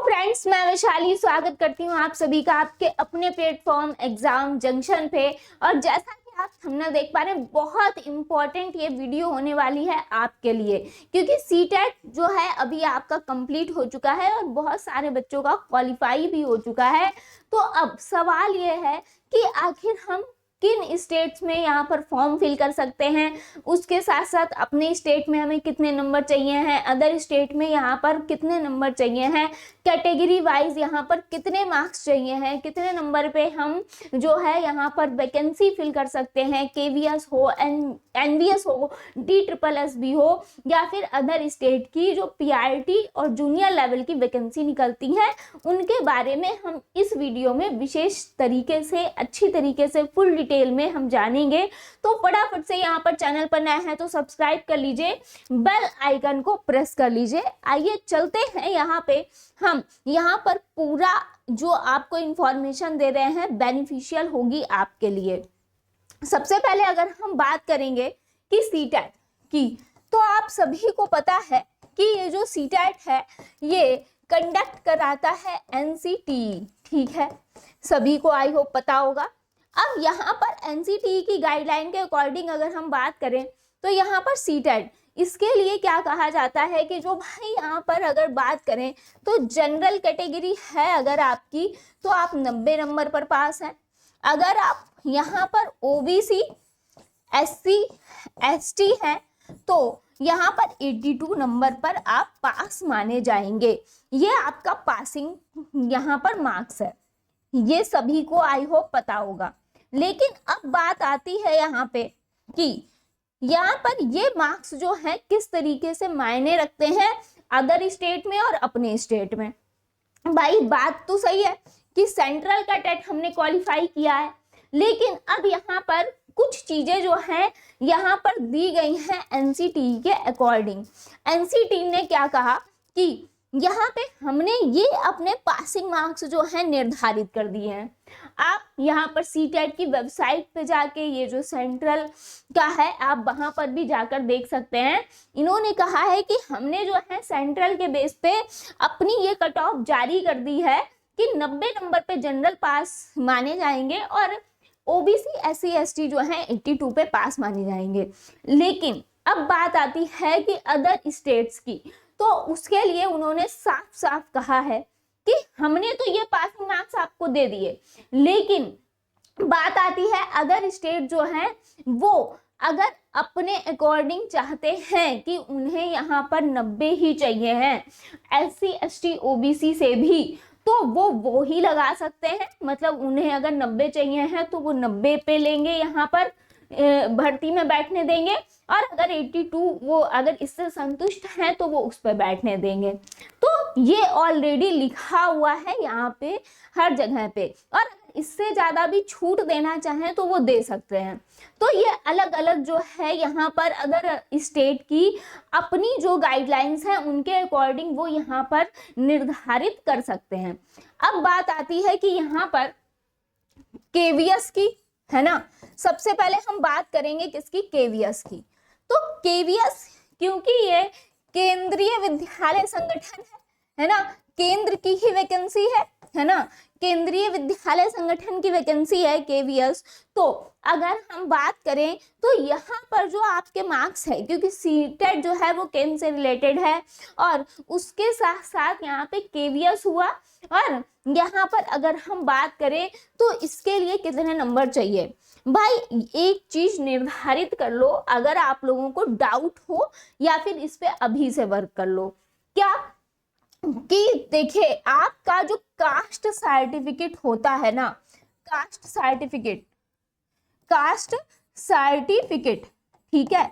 Friends, मैं वैशाली स्वागत करती हूँ आप सभी का आपके अपने प्लेटफॉर्म एग्जाम जंक्शन पे। और जैसा कि आप थंबनेल देख पा रहे हैं, बहुत इंपॉर्टेंट ये वीडियो होने वाली है आपके लिए, क्योंकि सीटेट जो है अभी आपका कंप्लीट हो चुका है और बहुत सारे बच्चों का क्वालिफाई भी हो चुका है। तो अब सवाल ये है कि आखिर हम किन स्टेट्स में यहाँ पर फॉर्म फिल कर सकते हैं, उसके साथ साथ अपने स्टेट में हमें कितने नंबर चाहिए हैं, अदर स्टेट में यहाँ पर कितने नंबर चाहिए हैं, कैटेगरी वाइज यहाँ पर कितने मार्क्स चाहिए हैं, कितने नंबर पे हम जो है यहाँ पर वैकेंसी फिल कर सकते हैं, केवीएस हो, एनवीएस हो, DSSB हो या फिर अदर स्टेट की जो पीआरटी और जूनियर लेवल की वैकेंसी निकलती है, उनके बारे में हम इस वीडियो में विशेष तरीके से, अच्छी तरीके से, फुल डिटेल में हम जानेंगे। तो फटाफट से यहाँ पर चैनल पर नया है तो सब्सक्राइब कर लीजिए, बेल आइकन को प्रेस कर लीजिए। आइए चलते हैं, यहाँ पे हम यहाँ पर पूरा जो आपको इंफॉर्मेशन दे रहे हैं बेनिफिशियल होगी आपके लिए। सबसे पहले अगर हम बात करेंगे कि सीटेट की, तो आप सभी को पता है कि ये जो सीटेट है ये कंडक्ट कराता है एनसीटीई, ठीक है, सभी को आई होप पता होगा। अब यहाँ पर एनसीटीई की गाइडलाइन के अकॉर्डिंग अगर हम बात करें तो यहाँ पर सीटेट, इसके लिए क्या कहा जाता है कि जो भाई यहाँ पर अगर बात करें तो जनरल कैटेगरी है अगर आपकी, तो आप 90 नंबर पर पास हैं। अगर आप यहाँ पर ओबीसी, एससी, एसटी हैं तो यहाँ पर 82 नंबर पर आप पास माने जाएंगे। ये आपका पासिंग यहाँ पर मार्क्स है, ये सभी को आई होप पता होगा। लेकिन अब बात आती है यहाँ पे कि यहाँ पर ये मार्क्स जो है किस तरीके से मायने रखते हैं अदर स्टेट में और अपने स्टेट में। भाई बात तो सही है कि सेंट्रल का टेट हमने क्वालिफाई किया है, लेकिन अब यहाँ पर कुछ चीजें जो हैं यहाँ पर दी गई हैं एनसीटीई के अकॉर्डिंग। एनसीटीई ने क्या कहा कि यहाँ पे हमने ये अपने पासिंग मार्क्स जो है निर्धारित कर दिए हैं। आप यहाँ पर सीटेट की वेबसाइट पे जाके ये जो सेंट्रल का है आप वहां पर भी जाकर देख सकते हैं। इन्होंने कहा है कि हमने जो है सेंट्रल के बेस पे अपनी ये कट ऑफ जारी कर दी है कि 90 नंबर पे जनरल पास माने जाएंगे और ओबीसी, एससी, एसटी जो है 82 पे पास माने जाएंगे। लेकिन अब बात आती है कि अदर स्टेट्स की, तो उसके लिए उन्होंने साफ साफ कहा है कि हमने तो ये पासिंग मार्क्स आपको दे दिए, लेकिन बात आती है अदर स्टेट जो है वो अगर अपने अकॉर्डिंग चाहते हैं कि उन्हें यहाँ पर 90 ही चाहिए हैं, एससी, एसटी, ओबीसी से भी, तो वो ही लगा सकते हैं। मतलब उन्हें अगर 90 चाहिए हैं तो वो 90 पे लेंगे, यहाँ पर भर्ती में बैठने देंगे, और अगर 82 वो अगर इससे संतुष्ट हैं तो वो उस पर बैठने देंगे। तो ये ऑलरेडी लिखा हुआ है यहाँ पे हर जगह पे, और इससे ज्यादा भी छूट देना चाहें तो वो दे सकते हैं। तो ये अलग अलग जो है यहाँ पर अदर स्टेट की अपनी जो गाइडलाइंस हैं उनके अकॉर्डिंग वो यहाँ पर निर्धारित कर सकते हैं। अब बात आती है कि यहाँ पर केवीएस की, है ना। सबसे पहले हम बात करेंगे किसकी, केवीएस की। तो केवीएस क्योंकि ये केंद्रीय विद्यालय संगठन है ना, केंद्र की ही वैकेंसी है ना, केंद्रीय विद्यालय संगठन की वैकेंसी है केवीएस। तो अगर हम बात करें तो यहाँ पर जो आपके मार्क्स है, क्योंकि सीटेट जो है वो केंद्र से रिलेटेड है और उसके साथ साथ यहाँ पे केवीएस हुआ, और यहाँ पर अगर हम बात करें तो इसके लिए कितने नंबर चाहिए। भाई एक चीज निर्धारित कर लो, अगर आप लोगों को डाउट हो या फिर इस पे अभी से वर्क कर लो, क्या कि देखिए आपका जो कास्ट सर्टिफिकेट होता है ना, कास्ट सर्टिफिकेट, ठीक है।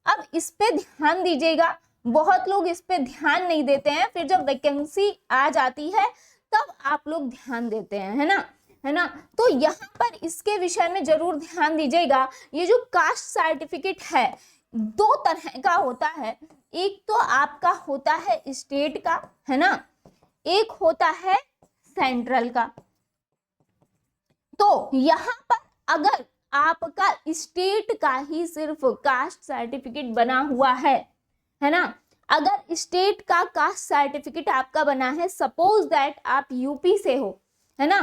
अब इस पे ध्यान दीजिएगा, बहुत लोग इस पे ध्यान नहीं देते हैं, फिर जब वैकेंसी आ जाती है तब आप लोग ध्यान देते हैं, है ना। तो यहाँ पर इसके विषय में जरूर ध्यान दीजिएगा। ये जो कास्ट सर्टिफिकेट है 2 तरह का होता है, एक तो आपका होता है स्टेट का, है ना, एक होता है सेंट्रल का। तो यहाँ पर अगर आपका स्टेट का ही सिर्फ कास्ट सर्टिफिकेट बना हुआ है ना, अगर स्टेट का कास्ट सर्टिफिकेट आपका बना है, सपोज दैट आप यूपी से हो, है ना,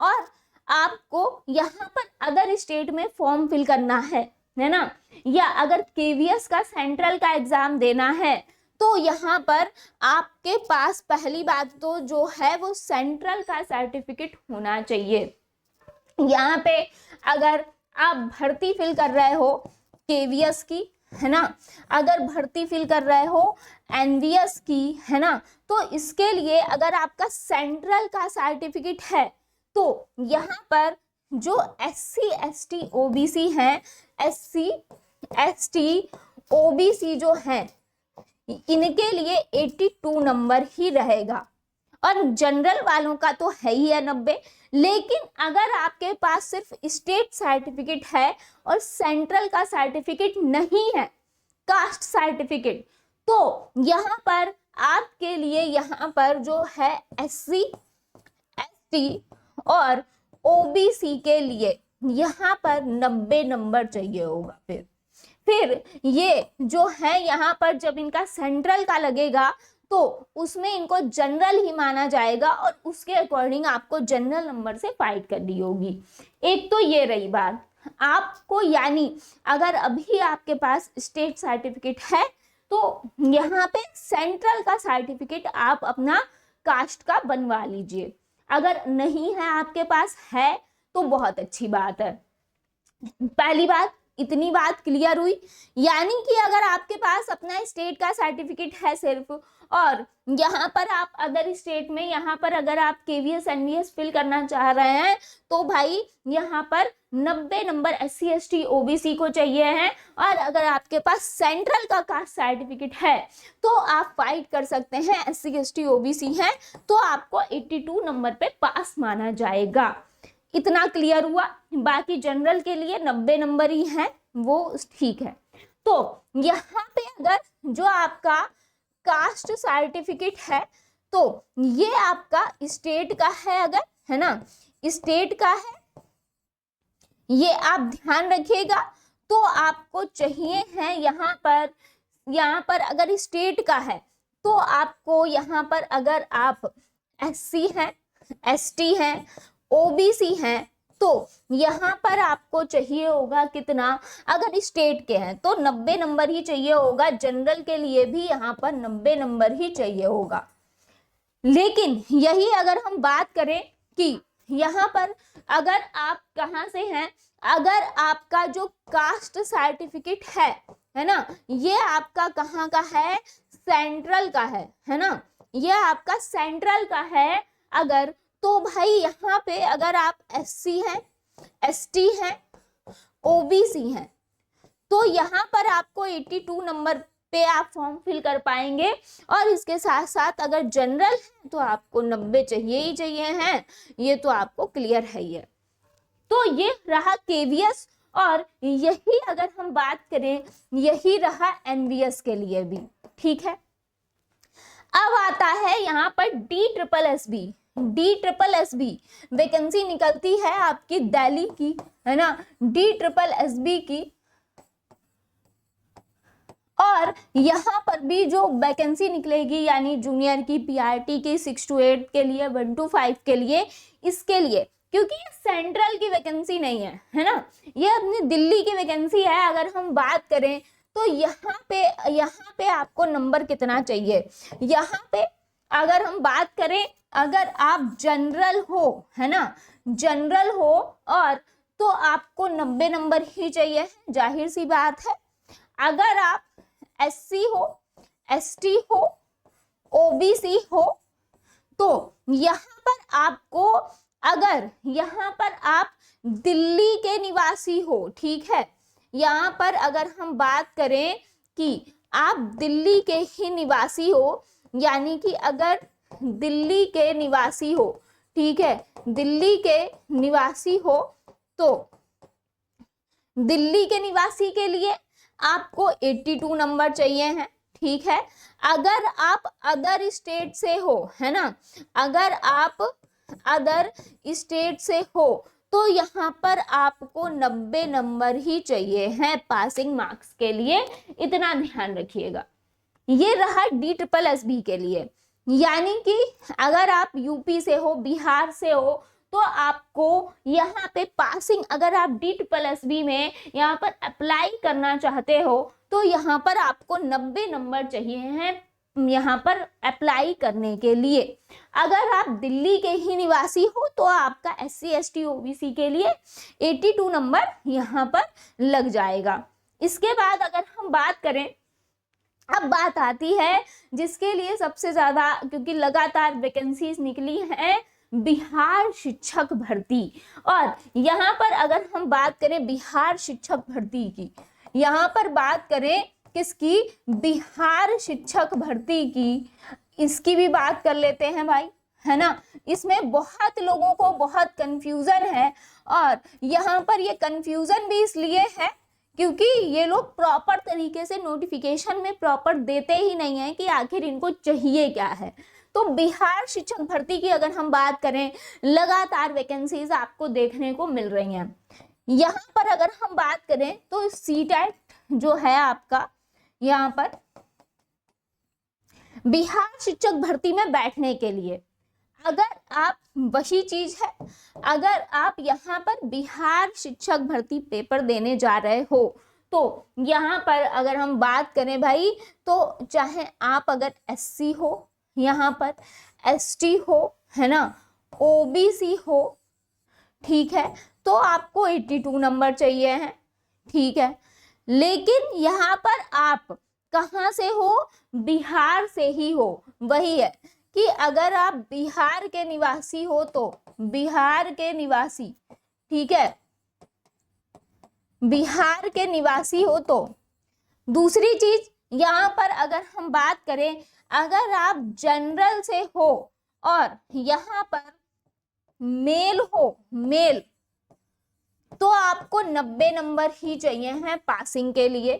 और आपको यहाँ पर अदर स्टेट में फॉर्म फिल करना है ना, या अगर केवीएस का सेंट्रल का एग्जाम देना है, तो यहाँ पर आपके पास पहली बात तो जो है वो सेंट्रल का सर्टिफिकेट होना चाहिए। यहाँ पे अगर आप भर्ती फिल कर रहे हो केवीएस की, है ना, अगर भर्ती फिल कर रहे हो एनवीएस की, है ना, तो इसके लिए अगर आपका सेंट्रल का सर्टिफिकेट है तो यहाँ पर जो SC ST OBC हैं, SC ST OBC जो हैं, इनके लिए 82 नंबर ही रहेगा, और जनरल वालों का तो है ही है 90। लेकिन अगर आपके पास सिर्फ स्टेट सर्टिफिकेट है और सेंट्रल का सर्टिफिकेट नहीं है, कास्ट सर्टिफिकेट, तो यहाँ पर आपके लिए यहाँ पर जो है SC ST और OBC के लिए यहाँ पर 90 नंबर चाहिए होगा। फिर ये जो है यहाँ पर जब इनका सेंट्रल का लगेगा तो उसमें इनको जनरल ही माना जाएगा और उसके अकॉर्डिंग आपको जनरल नंबर से फाइट करनी होगी। एक तो ये रही बात आपको, यानी अगर अभी आपके पास स्टेट सर्टिफिकेट है तो यहाँ पे सेंट्रल का सर्टिफिकेट आप अपना कास्ट का बनवा लीजिए। अगर नहीं है आपके पास, है तो बहुत अच्छी बात है। पहली बात, इतनी बात क्लियर हुई, यानी कि अगर आपके पास अपना स्टेट का सर्टिफिकेट है सिर्फ, और यहाँ पर आप अदर स्टेट में, यहाँ पर अगर आप केवीएस एनवीएस फिल करना चाह रहे हैं तो भाई यहाँ पर 90 नंबर SC ST OBC को चाहिए हैं, और अगर आपके पास सेंट्रल का कास्ट सर्टिफिकेट है तो आप फाइट कर सकते हैं, SC ST OBC है तो आपको 82 नंबर पे पास माना जाएगा। इतना क्लियर हुआ। बाकी जनरल के लिए 90 नंबर ही है, वो ठीक है। तो यहाँ पे अगर जो आपका कास्ट सर्टिफिकेट है तो ये आपका स्टेट का है, अगर है ना स्टेट का है, ये आप ध्यान रखिएगा। तो आपको चाहिए है यहाँ पर अगर स्टेट का है तो आपको यहाँ पर अगर आप SC हैं, ST हैं, OBC हैं तो यहाँ पर आपको चाहिए होगा कितना, अगर स्टेट के हैं तो 90 नंबर ही चाहिए होगा, जनरल के लिए भी यहाँ पर 90 नंबर ही चाहिए होगा। लेकिन यही अगर हम बात करें कि यहाँ पर अगर आप कहाँ से हैं, अगर आपका जो कास्ट सर्टिफिकेट है ना, ये आपका कहाँ का है, सेंट्रल का है ना, ये आपका सेंट्रल का है अगर, तो भाई यहाँ पे अगर आप SC हैं, ST हैं, OBC हैं तो यहाँ पर आपको 82 नंबर पे आप फॉर्म फिल कर पाएंगे, और इसके साथ साथ अगर जनरल है तो आपको 90 चाहिए ही चाहिए हैं, ये तो आपको क्लियर है ही है। तो ये रहा केवीएस, और यही अगर हम बात करें यही रहा एनवीएस के लिए भी, ठीक है। अब आता है यहाँ पर DSSB वैकेंसी निकलती है आपकी दिल्ली की, है ना, DSSB की, और यहाँ पर भी जो वैकेंसी निकलेगी यानी जूनियर की, PRT की 6 to 8 के लिए, 1 to 5 के लिए, इसके लिए क्योंकि ये सेंट्रल की वैकेंसी नहीं है ना, ये अपनी दिल्ली की वैकेंसी है। अगर हम बात करें तो यहाँ पे आपको नंबर कितना चाहिए, यहाँ पे अगर हम बात करें, अगर आप जनरल हो, है ना, जनरल हो और तो आपको 90 नंबर ही चाहिए, जाहिर सी बात है। अगर आप SC हो, ST हो, OBC हो तो यहाँ पर आपको, अगर यहाँ पर आप दिल्ली के निवासी हो, ठीक है, यहाँ पर अगर हम बात करें कि आप दिल्ली के ही निवासी हो, यानी कि अगर दिल्ली के निवासी हो, ठीक है, दिल्ली के निवासी हो तो दिल्ली के निवासी के लिए आपको 82 नंबर चाहिए हैं, ठीक है। अगर आप अदर स्टेट से हो, है ना, अगर आप अदर स्टेट से हो तो यहाँ पर आपको 90 नंबर ही चाहिए हैं पासिंग मार्क्स के लिए, इतना ध्यान रखिएगा। ये रहा DSSB के लिए। यानी कि अगर आप यूपी से हो, बिहार से हो, तो आपको यहाँ पे पासिंग, अगर आप DSSB में यहाँ पर अप्लाई करना चाहते हो तो यहाँ पर आपको 90 नंबर चाहिए हैं यहाँ पर अप्लाई करने के लिए। अगर आप दिल्ली के ही निवासी हो तो आपका SC ST OBC के लिए 82 नंबर यहाँ पर लग जाएगा। इसके बाद अगर हम बात करें, अब बात आती है जिसके लिए सबसे ज्यादा, क्योंकि लगातार वैकेंसीज निकली हैं, बिहार शिक्षक भर्ती। और यहाँ पर अगर हम बात करें बिहार शिक्षक भर्ती की, यहाँ पर बात करें किसकी, बिहार शिक्षक भर्ती की, इसकी भी बात कर लेते हैं भाई, है ना। इसमें बहुत लोगों को बहुत कंफ्यूजन है, और यहाँ पर ये कंफ्यूजन भी इसलिए है क्योंकि ये लोग प्रॉपर तरीके से नोटिफिकेशन में प्रॉपर देते ही नहीं है कि आखिर इनको चाहिए क्या है। तो बिहार शिक्षक भर्ती की अगर हम बात करें, लगातार वैकेंसीज आपको देखने को मिल रही हैं। यहाँ पर अगर हम बात करें तो CTET जो है आपका, यहाँ पर बिहार शिक्षक भर्ती में बैठने के लिए, अगर आप, वही चीज है, अगर आप यहाँ पर बिहार शिक्षक भर्ती पेपर देने जा रहे हो तो यहाँ पर अगर हम बात करें भाई, तो चाहे आप अगर SC हो, यहाँ पर ST हो, है ना, OBC हो, ठीक है, तो आपको 82 नंबर चाहिए हैं, ठीक है। लेकिन यहाँ पर आप कहाँ से हो, बिहार से ही हो। वही है कि अगर आप बिहार के निवासी हो तो बिहार के निवासी, ठीक है, बिहार के निवासी हो तो। दूसरी चीज यहाँ पर अगर हम बात करें, अगर आप जनरल से हो और यहाँ पर मेल हो, मेल, तो आपको 90 नंबर ही चाहिए हैं पासिंग के लिए,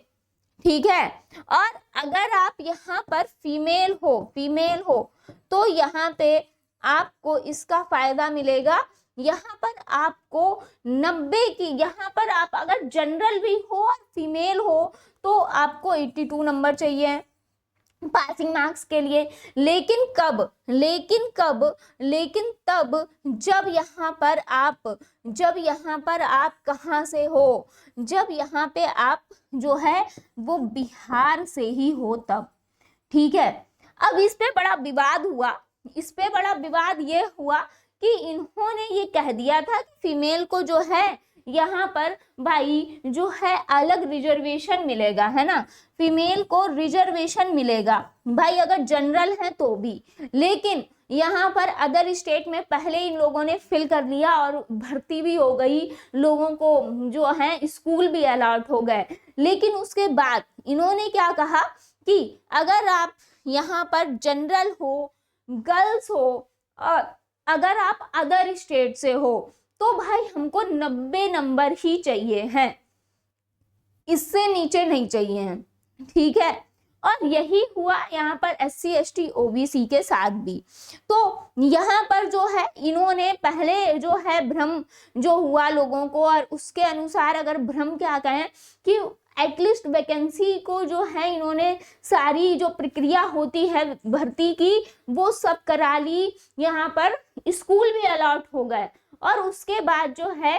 ठीक है। और अगर आप यहाँ पर फीमेल हो तो यहाँ पे आपको इसका फायदा मिलेगा, यहाँ पर आपको 90 की, यहाँ पर आप अगर जनरल भी हो और फीमेल हो तो आपको 82 नंबर चाहिए पासिंग मार्क्स के लिए। लेकिन कब, लेकिन तब जब यहाँ पर आप कहाँ से हो, जब यहाँ पे आप जो है वो बिहार से ही हो तब, ठीक है। अब इस पे बड़ा विवाद ये हुआ कि इन्होंने ये कह दिया था कि फीमेल को जो है यहाँ पर भाई जो है अलग रिजर्वेशन मिलेगा, है ना, फीमेल को रिजर्वेशन मिलेगा भाई अगर जनरल है तो भी। लेकिन यहाँ पर अदर स्टेट में पहले इन लोगों ने फिल कर लिया और भर्ती भी हो गई, लोगों को जो है स्कूल भी अलॉट हो गए। लेकिन उसके बाद इन्होंने क्या कहा कि अगर आप यहाँ पर जनरल हो, गर्ल्स हो और अगर आप अदर स्टेट से हो तो भाई हमको 90 नंबर ही चाहिए हैं, इससे नीचे नहीं चाहिए हैं, ठीक है। और यही हुआ यहाँ पर SC ST OBC के साथ भी। तो यहाँ पर जो है इन्होंने पहले जो है भ्रम जो हुआ लोगों को, और उसके अनुसार अगर भ्रम क्या कहें कि एटलीस्ट वैकेंसी को जो है इन्होंने सारी जो प्रक्रिया होती है भर्ती की वो सब करा ली, यहाँ पर स्कूल भी अलॉट हो गए। और उसके बाद जो है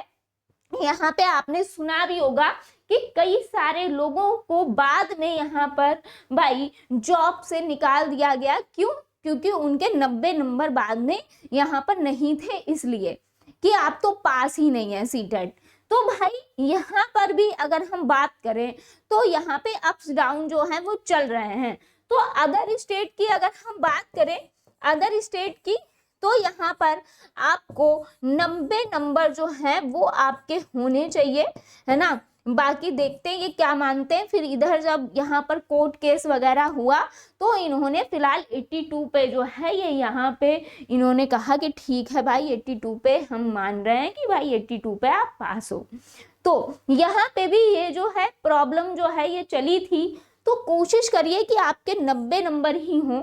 यहाँ पे आपने सुना भी होगा कि कई सारे लोगों को बाद में यहाँ पर भाई जॉब से निकाल दिया गया। क्यों? क्योंकि उनके 90 नंबर बाद में यहाँ पर नहीं थे, इसलिए कि आप तो पास ही नहीं है CTET। तो भाई यहाँ पर भी अगर हम बात करें तो यहाँ पे अप्स डाउन जो है वो चल रहे हैं। तो अदर स्टेट की अगर हम बात करें, अदर स्टेट की, तो यहाँ पर आपको 90 नंबर जो है वो आपके होने चाहिए, है ना। बाकी देखते हैं ये क्या मानते हैं। फिर इधर जब यहाँ पर कोर्ट केस वगैरह हुआ तो इन्होंने फिलहाल 82 पे जो है ये यहाँ पे इन्होंने कहा कि ठीक है भाई 82 पे हम मान रहे हैं कि भाई 82 पे आप पास हो। तो यहाँ पे भी ये जो है प्रॉब्लम जो है ये चली थी। तो कोशिश करिए कि आपके 90 नंबर ही हों।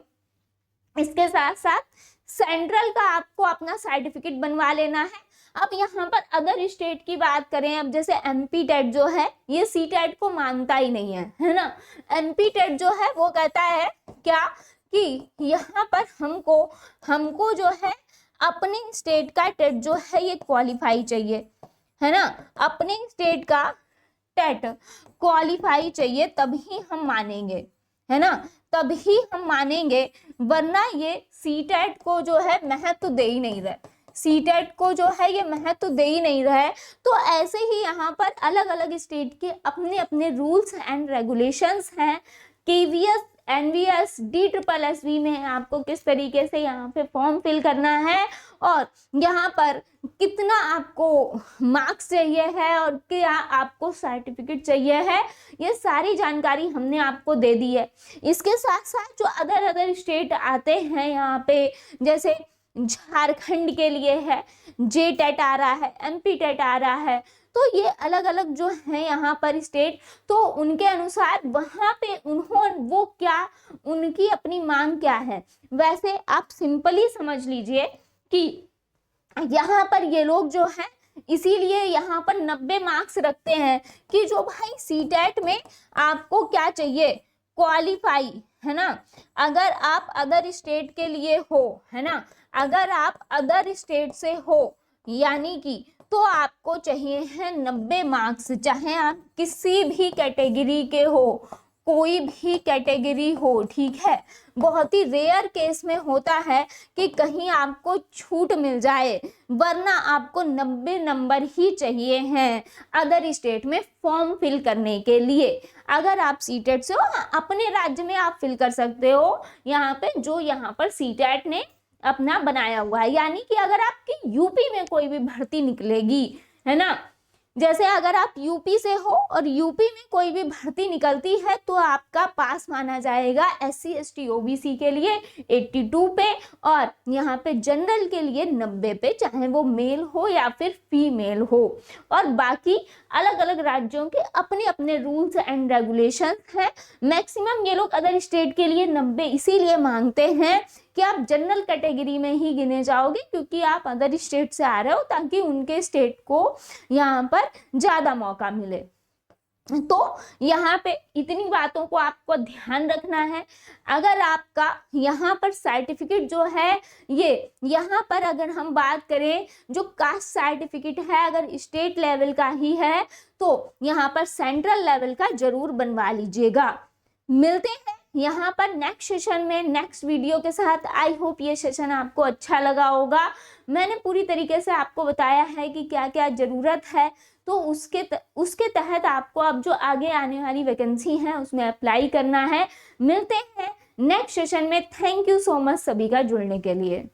इसके साथ साथ सेंट्रल का आपको अपना सर्टिफिकेट बनवा लेना है। अब यहाँ पर अदर स्टेट की बात करें, अब जैसे एमपी टेट जो है ये सी टेट को मानता ही नहीं है ना। एमपी टेट जो है वो कहता है क्या कि यहाँ पर हमको जो है अपने स्टेट का टेट जो है ये क्वालिफाई चाहिए, है ना। अपने स्टेट का टेट क्वालिफाई चाहिए तभी हम मानेंगे, है ना, तभी हम मानेंगे, वरना ये सी टेट को जो है महत्व दे ही नहीं रहे, सी टेट को जो है ये महत्व दे ही नहीं रहे। तो ऐसे ही यहाँ पर अलग अलग स्टेट के अपने अपने रूल्स एंड रेगुलेशंस हैं। केवीएस, एनवीएस, DSSB में आपको किस तरीके से यहाँ पे फॉर्म फिल करना है और यहाँ पर कितना आपको मार्क्स चाहिए है और क्या आपको सर्टिफिकेट चाहिए है, ये सारी जानकारी हमने आपको दे दी है। इसके साथ साथ जो अदर स्टेट आते हैं यहाँ पे, जैसे झारखंड के लिए है जे टेट आ रहा है, एमपी टेट आ रहा है, तो ये अलग अलग जो है यहाँ पर स्टेट, तो उनके अनुसार वहाँ पे वो क्या, उनकी अपनी मांग क्या है। वैसे आप सिंपली समझ लीजिए कि यहाँ पर ये लोग जो है इसीलिए यहाँ पर 90 मार्क्स रखते हैं कि जो भाई सी टेट में आपको क्या चाहिए, क्वालिफाई, है ना। अगर आप अदर स्टेट के लिए हो, है ना, अगर आप अदर स्टेट से हो यानी कि तो आपको चाहिए है 90 मार्क्स, चाहे आप किसी भी कैटेगरी के हो, कोई भी कैटेगरी हो, ठीक है। बहुत ही रेयर केस में होता है कि कहीं आपको छूट मिल जाए, वरना आपको 90 नंबर ही चाहिए हैं अदर स्टेट में फॉर्म फिल करने के लिए। अगर आप सीटेट से हो, अपने राज्य में आप फिल कर सकते हो यहाँ पे, जो यहाँ पर सीटेट ने अपना बनाया हुआ है। यानी कि अगर आपकी यूपी में कोई भी भर्ती निकलेगी, है ना, जैसे अगर आप यूपी से हो और यूपी में कोई भी भर्ती निकलती है तो आपका पास माना जाएगा SC ST OBC के लिए 82 पे और यहाँ पे जनरल के लिए 90 पे, चाहे वो मेल हो या फिर फीमेल हो। और बाकी अलग अलग राज्यों के अपने अपने रूल्स एंड रेगुलेशंस हैं। मैक्सिमम ये लोग अदर स्टेट के लिए 90 इसीलिए मांगते हैं कि आप जनरल कैटेगरी में ही गिने जाओगे, क्योंकि आप अदर स्टेट से आ रहे हो, ताकि उनके स्टेट को यहाँ पर ज्यादा मौका मिले। तो यहाँ पे इतनी बातों को आपको ध्यान रखना है। अगर आपका यहाँ पर सर्टिफिकेट जो है ये यहाँ पर अगर हम बात करें जो कास्ट सर्टिफिकेट है, अगर स्टेट लेवल का ही है तो यहाँ पर सेंट्रल लेवल का जरूर बनवा लीजिएगा। मिलते हैं यहाँ पर नेक्स्ट सेशन में नेक्स्ट वीडियो के साथ। आई होप ये सेशन आपको अच्छा लगा होगा। मैंने पूरी तरीके से आपको बताया है कि क्या क्या ज़रूरत है, तो उसके तहत आपको अब जो आगे आने वाली वैकेंसी है उसमें अप्लाई करना है। मिलते हैं नेक्स्ट सेशन में। थैंक यू सो मच सभी का जुड़ने के लिए।